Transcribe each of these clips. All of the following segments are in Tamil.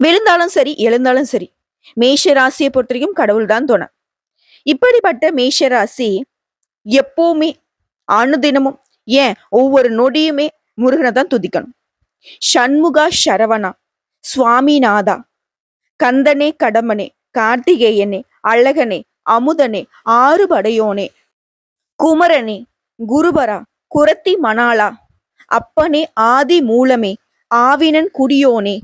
விழுந்தாலும் சரி, எழுந்தாலும் சரி. மேஷ ராசியை பொறுத்தவரைக்கும் கடவுள் தான் துணை. இப்படிப்பட்ட மேஷ ராசி எப்பவுமே அனுதினமும் ஏன் ஒவ்வொரு நொடியுமே முருகனை தான் துதிக்கணும். சண்முகா சரவணா, சுவாமிநாதா, கந்தனே கடம்பனே, கார்த்திகேயனே, அழகனே, அமுதனே, ஆறுபடையோனே, குமரனே, குருபரா, குரத்தி மணாளா, அப்பனே ஆதி மூலமே, ஆவினன் குடியோனே,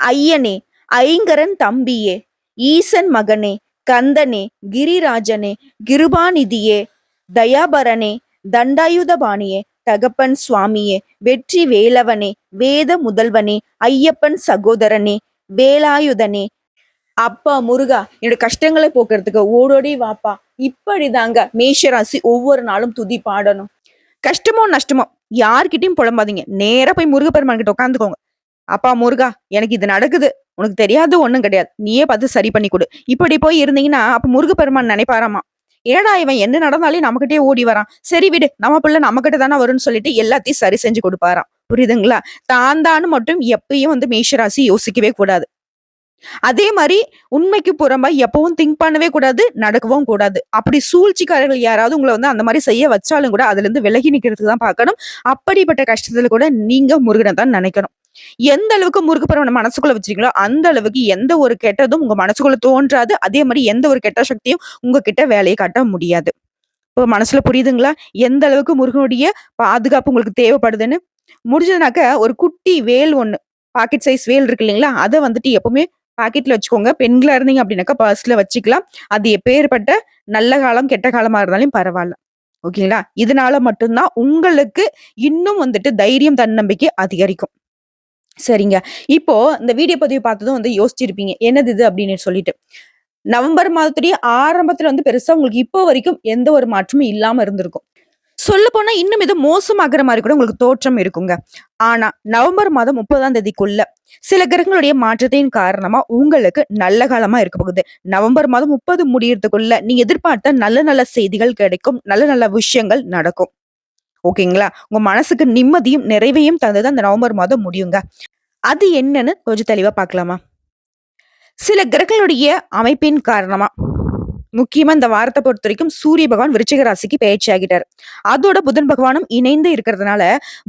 ஐயனே, ஐங்கரன் தம்பியே, ஈசன் மகனே, கந்தனே, கிரிராஜனே, கிருபாநிதியே, தயாபரனே, தண்டாயுதபாணியே, தகப்பன் சுவாமியே, வெற்றி வேலவனே, வேத முதல்வனே, ஐயப்பன் சகோதரனே, வேலாயுதனே, அப்பா முருகா என்னோட கஷ்டங்களை போக்குறதுக்கு ஓடோடி வாப்பா. இப்படிதாங்க மேஷராசி ஒவ்வொரு நாளும் துதி பாடணும். கஷ்டமோ நஷ்டமோ யார்கிட்டயும் புலம்பாதீங்க. நேரா போய் முருகப்பெருமான் கிட்ட உட்காந்துக்கோங்க. அப்பா முருகா எனக்கு இது நடக்குது, உனக்கு தெரியாது ஒண்ணும் கிடையாது, நீயே பார்த்து சரி பண்ணி கொடு. இப்படி போய் இருந்தீங்கன்னா அப்ப முருகப்பெருமான் நினைப்பாராமா, ஏடா இவன் என்ன நடந்தாலே நம்மகிட்டயே ஓடி வரான், சரி விடு நம்ம பிள்ளை நம்ம கிட்ட தானே வரும்னு சொல்லிட்டு எல்லாத்தையும் சரி செஞ்சு கொடுப்பாராம். புரியுதுங்களா? தான் மட்டும் எப்பயும் மேஷராசி யோசிக்கவே கூடாது. அதே மாதிரி உண்மைக்கு புறம்பா எப்பவும் திங்க் பண்ணவே கூடாது, நடக்கவும் கூடாது. அப்படி சூழ்ச்சிக்காரர்கள் யாராவது உங்களை அந்த மாதிரி செய்ய வச்சாலும் கூட அதுல இருந்து விலகி நிக்கிறதுக்கு தான் பார்க்கணும். அப்படிப்பட்ட கஷ்டத்துல கூட நீங்க முருகனை தான் நினைக்கணும். எந்த அளவுக்கு முருகப்பெருமானை மனசுக்குள்ள வச்சிருக்கீங்களோ அந்த அளவுக்கு எந்த ஒரு கெட்டதும் உங்க மனசுக்குள்ள தோன்றாது. அதே மாதிரி எந்த ஒரு கெட்ட சக்தியும் உங்ககிட்ட வேலையை காட்ட முடியாது. இப்போ மனசுல புரியுதுங்களா? எந்த அளவுக்கு முருகனுடைய பாதுகாப்பு உங்களுக்கு தேவைப்படுதுன்னு. முடிஞ்சதுனாக்க ஒரு குட்டி வேல் ஒண்ணு, பாக்கெட் சைஸ் வேல் இருக்கு இல்லைங்களா, அதை எப்பவுமே பாக்கெட்ல வச்சுக்கோங்க. பெண்களா இருந்தீங்க அப்படின்னாக்கா பர்ஸ்ல வச்சுக்கலாம். அது எப்பேற்பட்ட நல்ல காலம் கெட்ட காலமா இருந்தாலும் பரவாயில்ல. ஓகேங்களா? இதனால மட்டும்தான் உங்களுக்கு இன்னும் தைரியம் தன்னம்பிக்கை அதிகரிக்கும். சரிங்க. இப்போ இந்த வீடியோ பதிவு பார்த்ததும் யோசிச்சிருப்பீங்க. என்னது இது அப்படின்னு சொல்லிட்டு. நவம்பர் மாதத்துடைய ஆரம்பத்துல பெருசா உங்களுக்கு இப்போ வரைக்கும் எந்த ஒரு மாற்றமும் இல்லாம இருந்திருக்கும். சொல்லப்போனா இன்னும் இது மோசமாகிற மாதிரி கூட உங்களுக்கு தோற்றம் இருக்குங்க. ஆனா நவம்பர் மாதம் 30ஆம் தேதிக்குள்ள சில கிரகங்களுடைய மாற்றத்தின் காரணமா உங்களுக்கு நல்ல காலமா இருக்க போகுது. நவம்பர் மாதம் 30 முடியறதுக்குள்ள நீங்க எதிர்பார்த்த நல்ல நல்ல செய்திகள் கிடைக்கும். நல்ல நல்ல விஷயங்கள் நடக்கும். ஓகேங்களா? உங்க மனசுக்கு நிம்மதியும் நிறைவையும் தந்தது அந்த நவம்பர் மாதம் முடியுங்க. அது என்னன்னு கொஞ்சம் தெளிவா பார்க்கலாமா? சில கிரகங்களுடைய அமைப்பின் காரணமா முக்கியமா இந்த வாரத்தை பொறுத்த வரைக்கும் சூரிய பகவான் விருச்சிக ராசிக்கு பயிற்சி ஆகிட்டாரு. அதோட புதன் பகவானும் இணைந்து இருக்கிறதுனால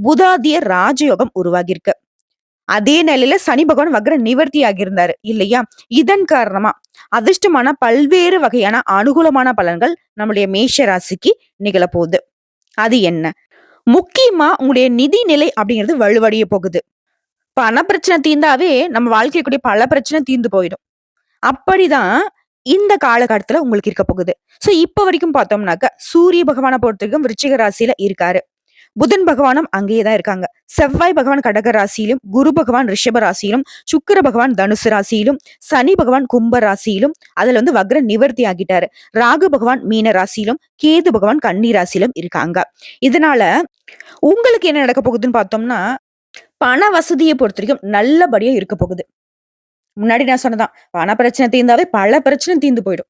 புதாதிய ராஜயோகம் உருவாகி இருக்கு. அதே நிலையில சனி பகவான் வக்ர நிவர்த்தி ஆகியிருந்தாரு இல்லையா? இதன் காரணமா அதிர்ஷ்டமான பல்வேறு வகையான அனுகூலமான பலன்கள் நம்முடைய மேஷ ராசிக்கு நிகழப்போகுது. அது என்ன? முக்கியமா உங்களுடைய நிதி நிலை அப்படிங்கிறது வலுவடைய போகுது. பண பிரச்சனை தீர்ந்தாவே நம்ம வாழ்க்கைக்குரிய பல பிரச்சனை தீர்ந்து போயிடும். அப்படிதான் இந்த காலகட்டத்துல உங்களுக்கு இருக்க போகுது. சோ இப்ப வரைக்கும் பார்த்தோம்னாக்க சூரிய பகவானை பொறுத்த வரைக்கும் விருச்சிக ராசியில இருக்காரு. புதன் பகவானும் அங்கேயேதான் இருக்காங்க. செவ்வாய் பகவான் கடக ராசியிலும், குரு பகவான் ரிஷப ராசியிலும், சுக்கிர பகவான் தனுசு ராசியிலும், சனி பகவான் கும்ப ராசியிலும், அதுல வக்ர நிவர்த்தி ஆகிட்டாரு. ராகு பகவான் மீன ராசியிலும், கேது பகவான் கன்னி ராசியிலும் இருக்காங்க. இதனால உங்களுக்கு என்ன நடக்க போகுதுன்னு பார்த்தோம்னா, பண வசதியை பொறுத்த வரைக்கும் நல்லபடியா இருக்க போகுது. முன்னாடி நான் சொன்னதான், பண பிரச்சனை தீர்ந்தாவே பல பிரச்சனை தீர்ந்து போயிடும்.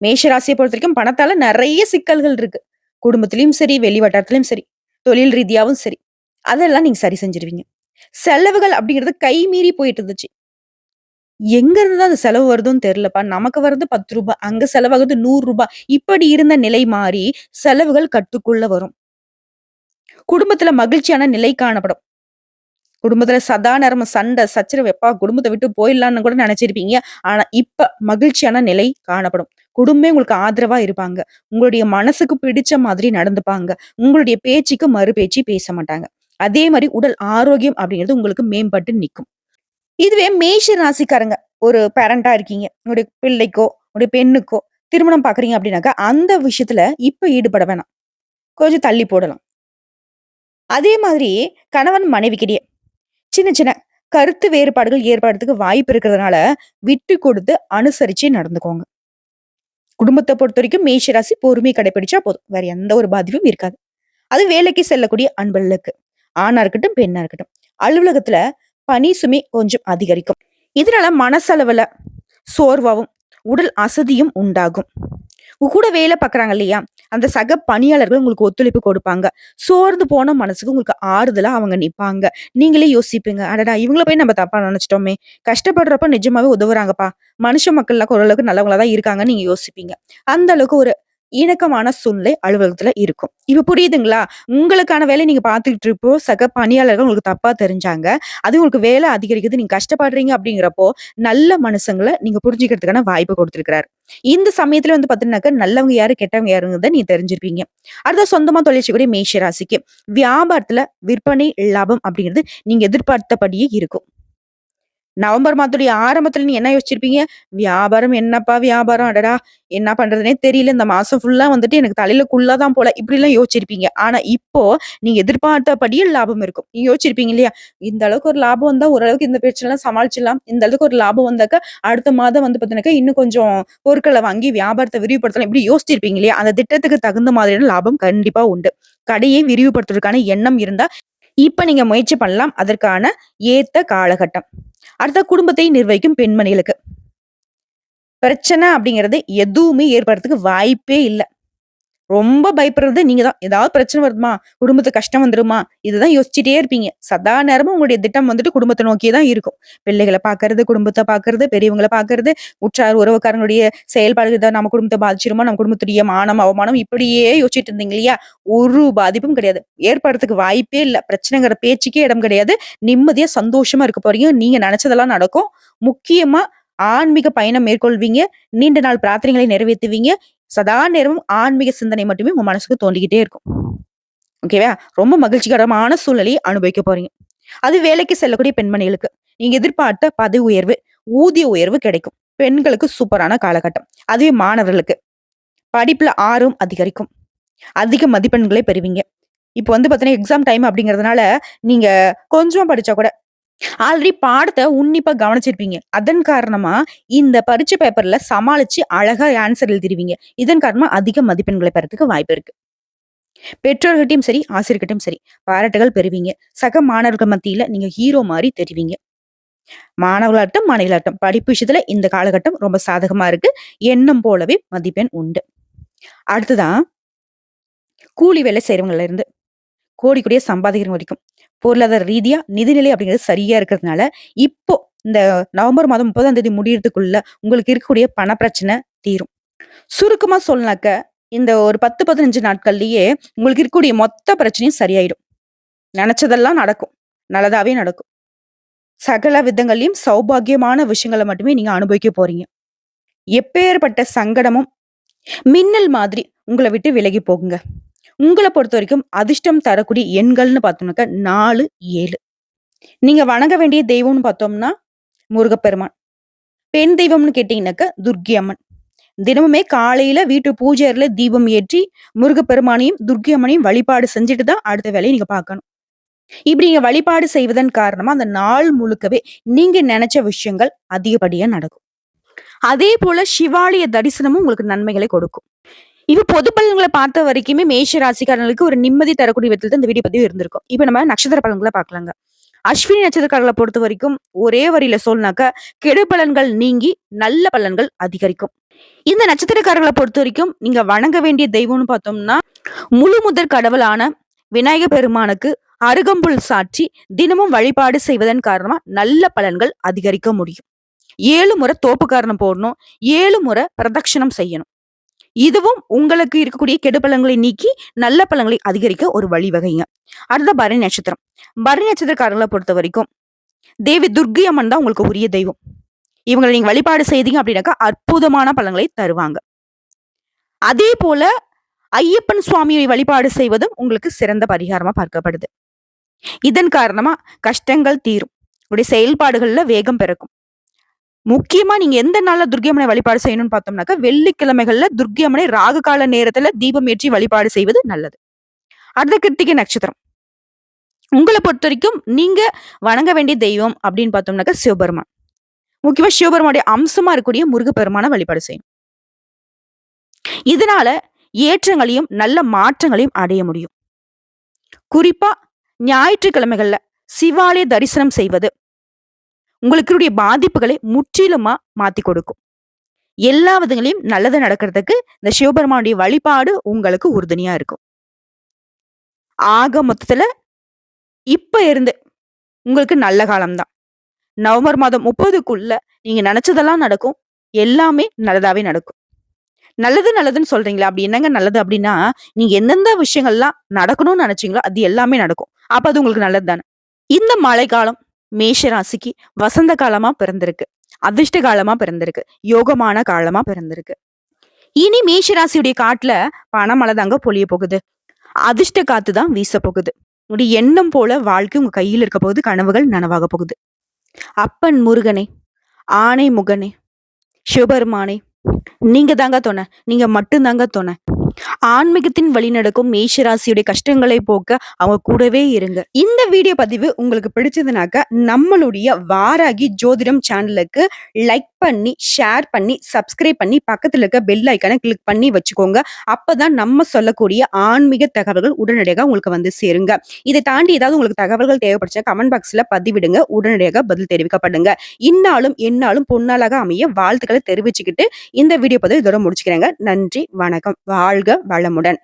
மேஷ ராசியை பொறுத்த வரைக்கும் பணத்தால நிறைய சிக்கல்கள் இருக்கு. குடும்பத்திலயும் சரி, வெளி வட்டாரத்திலயும் சரி, தொழில் ரீதியாவும் சரி, அதெல்லாம் நீங்க சரி செஞ்சிருவீங்க. செலவுகள் அப்படிங்கிறது கை மீறி போயிட்டு இருந்துச்சு. எங்க இருந்துதான் அந்த செலவு வருதுன்னு தெரியலப்பா. நமக்கு வருது 10 ரூபாய், அங்க செலவாகுது 100 ரூபாய். இப்படி இருந்த நிலை மாறி செலவுகள் கட்டுக்குள்ள வரும். குடும்பத்துல மகிழ்ச்சியான நிலை காணப்படும். குடும்பத்துல சதா நேரமும் சண்டை சச்சரவு, எப்பா குடும்பத்தை விட்டு போயிடலான்னு கூட நினைச்சிருப்பீங்க. ஆனா இப்ப மகிழ்ச்சியான நிலை காணப்படும். குடும்பமே உங்களுக்கு ஆதரவா இருப்பாங்க. உங்களுடைய மனசுக்கு பிடிச்ச மாதிரி நடந்துப்பாங்க. உங்களுடைய பேச்சுக்கு மறு பேச்சு பேச மாட்டாங்க. அதே மாதிரி உடல் ஆரோக்கியம் அப்படிங்கிறது உங்களுக்கு மேம்பட்டு நிற்கும். இதுவே மேஷ ராசிக்காரங்க ஒரு பேரண்டா இருக்கீங்க. உங்களுடைய பிள்ளைக்கோ உங்களுடைய பெண்ணுக்கோ திருமணம் பாக்குறீங்க அப்படின்னாக்கா அந்த விஷயத்துல இப்ப ஈடுபட வேணாம். கொஞ்சம் தள்ளி போடலாம். அதே மாதிரி கணவன் மனைவிக்கிடையே சின்ன சின்ன கருத்து வேறுபாடுகள் ஏற்படுறதுக்கு வாய்ப்பு இருக்கிறதுனால விட்டு கொடுத்து அனுசரிச்சு நடந்துக்கோங்க. குடும்பத்தை பொறுத்த வரைக்கும் மேஷ ராசி பொறுமை கடைபிடிச்சா போதும். வேற எந்த ஒரு பாதிப்பும் இருக்காது. அது வேலைக்கு செல்லக்கூடிய அன்பர்களுக்கு, ஆணா இருக்கட்டும் பெண்ணா இருக்கட்டும், அலுவலகத்துல பணி சுமை கொஞ்சம் அதிகரிக்கும். இதனால மனசளவுல சோர்வாவும் உடல் அசதியும் உண்டாகும். உங்க கூட வேலை பார்க்குறாங்க இல்லையா? அந்த சக பணியாளர்கள் உங்களுக்கு ஒத்துழைப்பு கொடுப்பாங்க. சோர்ந்து போன மனசுக்கு உங்களுக்கு ஆறுதலா அவங்க நிப்பாங்க. நீங்களே யோசிப்பீங்க, "அடடா! இவங்கள போய் நம்ம தப்பா நெனச்சுட்டோமே! கஷ்டப்படுறப்ப நிஜமாவே உதவுறாங்கப்பா. மனுஷ மக்கள்லாம் ஓரளவுக்கு நல்லவங்களா தான் இருக்காங்கன்னு" நீங்க யோசிப்பீங்க. அந்த அளவுக்கு ஒரு இணக்கமான சூழ்நிலை அலுவலகத்துல இருக்கும். இப்ப புரியுதுங்களா? உங்களுக்கான வேலைய நீங்க பார்த்துக்கிட்டு இருப்போ, சக பணியாளர்கள் உங்களுக்கு தப்பா தெரிஞ்சாங்க. அது உங்களுக்கு வேலை அதிகரிக்குது, நீங்க கஷ்டப்படுறீங்க அப்படிங்கிறப்போ, நல்ல மனுசங்கள நீங்க புரிஞ்சுக்கிறதுக்கான வாய்ப்பு குடுத்திருக்கிறாரு. இந்த சமயத்துல வந்து பாத்தீங்கன்னாக்க, நல்லவங்க யாரு, கெட்டவங்க யாருங்கிறத நீங்க தெரிஞ்சிருப்பீங்க. அடுத்து சொந்தமா தொழில் செய்யக்கூடிய மேஷ ராசிக்கு, வியாபாரத்துல விற்பனை லாபம் அப்படிங்கிறது நீங்க எதிர்பார்த்தபடியே இருக்கும். நவம்பர் மாதத்துடைய ஆரம்பத்துல நீ என்ன யோசிச்சிருப்பீங்க? வியாபாரம் என்னப்பா வியாபாரம்? அடடா! என்ன பண்றதுன்னே தெரியல. இந்த மாசம் ஃபுல்லா வந்துட்டு எனக்கு தலையில குள்ள தான் போல. இப்படிலாம் யோசிச்சிருப்பீங்க. ஆனா இப்போ நீங்க எதிர்பார்த்தபடியே லாபம் இருக்கும். நீங்க யோசிச்சிருப்பீங்க இல்லையா? இந்த அளவுக்கு ஒரு லாபம் வந்தா ஓரளவுக்கு இந்த பிரச்சனைலாம் சமாளிச்சிடலாம். இந்த அளவுக்கு ஒரு லாபம் வந்தாக்கா, அடுத்த மாதம் வந்து பார்த்தீங்கன்னாக்கா, இன்னும் கொஞ்சம் பொருட்கள வாங்கி வியாபாரத்த விரிவுபடுத்தலாம். இப்படி யோசிச்சிருப்பீங்க இல்லையா? அந்த திட்டத்துக்கு தகுந்த மாதிரியான லாபம் கண்டிப்பா உண்டு. கடையை விரிவுபடுத்துவதற்கான எண்ணம் இருந்தா, இப்ப நீங்க முயற்சி பண்ணலாம். அதற்கான ஏத்த காலகட்டம். அடுத்த குடும்பத்தை நிர்வகிக்கும் பெண்மணிகளுக்கு. பிரச்சனை அப்படிங்கிறது எதுவுமே ஏற்படுறதுக்கு வாய்ப்பே இல்ல. ரொம்ப பயப்படுறது நீங்க தான். ஏதாவது பிரச்சனை வருமா? குடும்பத்துக்கு கஷ்டம் வந்துருமா? இதுதான் யோசிச்சுட்டே இருப்பீங்க. சதா நேரமும் உங்களுடைய திட்டம் வந்துட்டு குடும்பத்த நோக்கியே தான் இருக்கும். பிள்ளைகள பார்க்கறது, குடும்பத்த பார்க்கறது, பெரியவங்கள பார்க்கறது, உற்றார் உறவுக்காரங்களுடைய செயல்பாடுகள் தான் நம்ம குடும்பத்த பாதிச்சிருமா? நம்ம குடும்பத்துடைய மானம், அவமானம் இப்படியே யோசிச்சுட்டு இருந்தீங்க இல்லையா? ஒரு பாதிப்பும் கிடையாது. ஏற்படுறதுக்கு வாய்ப்பே இல்ல. பிரச்சனைங்கிற பேச்சுக்கே இடம் கிடையாது. நிம்மதியா, சந்தோஷமா இருக்க போறீங்க. நீங்க நெனச்சதெல்லாம் நடக்கும். முக்கியமா ஆன்மீக பயணம் மேற்கொள்வீங்க. நீண்ட நாள் பிரார்த்தனைகளை நிறைவேத்துவீங்க. சதா நேரமும் ஆன்மீக சிந்தனை மட்டுமே உங்க மனசுக்கு தோண்டிக்கிட்டே இருக்கும். ஓகேவா? ரொம்ப மகிழ்ச்சிகரமான சூழ்நிலையை அனுபவிக்க போறீங்க. அது வேலைக்கு செல்லக்கூடிய பெண்மணிகளுக்கு. நீங்க எதிர்பார்த்த பதவி உயர்வு, ஊதிய உயர்வு கிடைக்கும். பெண்களுக்கு சூப்பரான காலகட்டம். அதுவே மாணவர்களுக்கு படிப்புல ஆர்வம் அதிகரிக்கும். அதிக மதிப்பெண்களை பெறுவீங்க. இப்ப வந்து பார்த்தீங்கன்னா, எக்ஸாம் டைம் அப்படிங்கிறதுனால, நீங்க கொஞ்சம் படிச்சா கூட ஆல்ரெடி பாடத்த உன்னிப்பா கவனிச்சிருப்பீங்க. அதன் காரணமா, இந்த பரீட்சை பேப்பர்ல சமாளிச்சு அழகா ஆன்ஸர் எழுதிருவீங்க. இதன் காரணமா அதிக மதிப்பெண்களை பெறதுக்கு வாய்ப்பு இருக்கு. பெற்றோர்கிட்டயும் சரி, ஆசிரியர்கிட்டயும் சரி, பாராட்டுகள் பெறுவீங்க. சக மாணவர்கள் மத்தியில நீங்க ஹீரோ மாரி தெரிவீங்க. மாணவர்களாகட்டும், மாணவிகளாகட்டும் படிப்பு விஷயத்துல இந்த காலகட்டம் ரொம்ப சாதகமா இருக்கு. எண்ணம் போலவே மதிப்பெண் உண்டு. அடுத்ததா கூலி வேலை செய்றவங்கள்ல இருந்து கோடி கோடியா சம்பாதிக்கிறவங்க வரைக்கும். பொருளாதார ரீதியா நிதிநிலை அப்படிங்கிறது சரியா இருக்கிறதுனால, இப்போ இந்த நவம்பர் மாதம் 30ஆம் தேதி முடியறதுக்குள்ள உங்களுக்கு இருக்கக்கூடிய பண பிரச்சனை தீரும். சுருக்கமா சொல்லனாக்க, இந்த ஒரு 10, 15 நாட்கள்லயே உங்களுக்கு இருக்கக்கூடிய மொத்த பிரச்சனையும் சரியாயிடும். நெனச்சதெல்லாம் நடக்கும். நல்லதாவே நடக்கும். சகல விதங்கள்லயும் சௌபாக்கியமான விஷயங்கள மட்டுமே நீங்க அனுபவிக்க போறீங்க. எப்பேர்ப்பட்ட சங்கடமும் மின்னல் மாதிரி உங்கள விட்டு விலகி போகுங்க. உங்கள பொறுத்தவரைக்கும் அதிர்ஷ்டம் தரக்கூடிய எண்கள்னு பார்த்தோம்னாக்கா 4, 7. நீங்க வணங்க வேண்டிய தெய்வம்னு பார்த்தோம்னா, முருகப்பெருமான். பெண் தெய்வம்னு கேட்டீங்கன்னாக்கா, துர்க்கை அம்மன். தினமுமே காலையில வீட்டு பூஜை அறையில தீபம் ஏற்றி, முருகப்பெருமானையும், துர்க்கை அம்மனையும் வழிபாடு செஞ்சுட்டு தான் அடுத்த வேலைய நீங்க பார்க்கணும். இப்படி நீங்க வழிபாடு செய்வதன் காரணமா, அந்த நாள் முழுக்கவே நீங்க நெனச்ச விஷயங்கள் அதிகப்படியா நடக்கும். அதே போல சிவாலய தரிசனமும் உங்களுக்கு நன்மைகளை கொடுக்கும். இப்ப பொது பலன்கள பார்த்த வரைக்குமே மேஷ ராசிக்காரங்களுக்கு ஒரு நிம்மதி தரக்கூடிய விதத்துல தான் இந்த வீடியோ பதிவு இருந்திருக்கும். இப்ப நம்ம நட்சத்திர பலன்கள பார்க்கலாங்க. அஸ்வினி நட்சத்திரக்காரர்கள பொறுத்தவரைக்கும் ஒரே வரியில சொல்லனாக்கா, கெடு பலன்கள் நீங்கி நல்ல பலன்கள் அதிகரிக்கும். இந்த நட்சத்திரக்காரர்கள பொறுத்தவரைக்கும் நீங்க வணங்க வேண்டிய தெய்வம்னு பார்த்தோம்னா, முழு முதற் கடவுளான விநாயக பெருமானுக்கு அருகம்புல் சாற்றி தினமும் வழிபாடு செய்வதன் காரணமா நல்ல பலன்கள் அதிகரிக்க முடியும். 7 முறை தோப்புக்கரணம் போடணும். 7 முறை பிரதட்சணம் செய்யணும். இதுவும் உங்களுக்கு இருக்கக்கூடிய கெடு பலன்களை நீக்கி நல்ல பலன்களை அதிகரிக்க ஒரு வழிவகைங்க. அடுத்த பரணி நட்சத்திரம். பரணி நட்சத்திரக்காரர்களை பொறுத்த வரைக்கும் தேவி துர்க்கை அம்மன் தான் உங்களுக்கு உரிய தெய்வம். இவங்களை நீங்க வழிபாடு செய்தீங்க அப்படின்னாக்கா அற்புதமான பலன்களை தருவாங்க. அதே போல ஐயப்பன் சுவாமியை வழிபாடு செய்வதும் உங்களுக்கு சிறந்த பரிகாரமா பார்க்கப்படுது. இதன் காரணமா கஷ்டங்கள் தீரும். உங்களுடைய செயல்பாடுகள்ல வேகம் பிறக்கும். முக்கியமா நீங்க எந்த நாள்ல துர்க்கை அம்மனை வழிபாடு செய்யணும்னு பார்த்தோம்னாக்கா, வெள்ளிக்கிழமைகள்ல துர்க்கை அம்மனை ராகு கால நேரத்துல தீபம் ஏற்றி வழிபாடு செய்வது நல்லது. அடுத்த கிருத்திகை நட்சத்திரம். உங்கள பொறுத்தவரைக்கும் நீங்க வணங்க வேண்டிய தெய்வம் அப்படின்னு பார்த்தோம்னாக்கா சிவபெருமான். முக்கியமா சிவபெருமானுடைய அம்சமா இருக்கக்கூடிய முருகப்பெருமான வழிபாடு செய்யணும். இதனால ஏற்றங்களையும் நல்ல மாற்றங்களையும் அடைய முடியும். குறிப்பா ஞாயிற்றுக்கிழமைகள்ல சிவாலய தரிசனம் செய்வது உங்களுக்கு பாதிப்புகளை முற்றிலுமா மாத்தி கொடுக்கும். எல்லா விதங்களையும் நல்லது நடக்கிறதுக்கு இந்த சிவபெருமானுடைய வழிபாடு உங்களுக்கு உறுதுணையா இருக்கும். ஆக மொத்தத்துல இப்ப இருந்து உங்களுக்கு நல்ல காலம் தான். நவம்பர் மாதம் 30க்குள்ள நீங்க நினைச்சதெல்லாம் நடக்கும். எல்லாமே நல்லதாவே நடக்கும். நல்லது நல்லதுன்னு சொல்றீங்களா? அப்படி என்னங்க நல்லது அப்படின்னா, நீங்க எந்தெந்த விஷயங்கள்லாம் நடக்கணும்னு நினைச்சீங்களோ, அது எல்லாமே நடக்கும். அப்ப அது உங்களுக்கு நல்லது தானே. இந்த மழைக்காலம் மேஷ ராசிக்கு வசந்த காலமா பிறந்திருக்கு. அதிர்ஷ்ட காலமா பிறந்திருக்கு. யோகமான காலமா பிறந்திருக்கு. இனி மேஷ ராசியுடைய காட்டுல பணமழை தாங்க பொழிய போகுது. அதிர்ஷ்ட காத்து தான் வீச போகுது. உங்களுடைய எண்ணம் போல வாழ்க்கை உங்க கையில் இருக்க போகுது. கனவுகள் நனவாக போகுது. அப்பன் முருகனே, ஆனை முகனே, சிவபெருமானே, நீங்க தாங்க துணை. நீங்க மட்டும் தாங்க துணை. ஆன்மீகத்தின் வழி நடக்கும் மேஷ ராசியுடைய கஷ்டங்களை போக்க அவங்க கூடவே இருங்க. இந்த வீடியோ பதிவு உங்களுக்கு பிடிச்சதுனாக்க நம்மளுடைய வாராகி ஜோதிடம் சேனலுக்கு லைக் பண்ணி, ஷேர் பண்ணி, சப்ஸ்கிரைப் பண்ணி, பக்கத்துல இருக்க பெல் ஐக்கானை கிளிக் பண்ணி வச்சுக்கோங்க. அப்பதான் நம்ம சொல்லக்கூடிய ஆன்மீக தகவல்கள் உடனடியாக உங்களுக்கு வந்து சேருங்க. இதை தாண்டி ஏதாவது உங்களுக்கு தகவல்கள் தேவைப்படுச்சா கமெண்ட் பாக்ஸ்ல பதிவிடுங்க. உடனடியாக பதில் தெரிவிக்கப்படுங்க. இந்நாளும் எந்நாளும் பொன்னாளாக அமைய வாழ்த்துக்களை தெரிவிச்சுக்கிட்டு இந்த வீடியோ பதிவு இதோட முடிச்சுக்கிறேங்க. நன்றி, வணக்கம். வாழ்க வளமுடன்.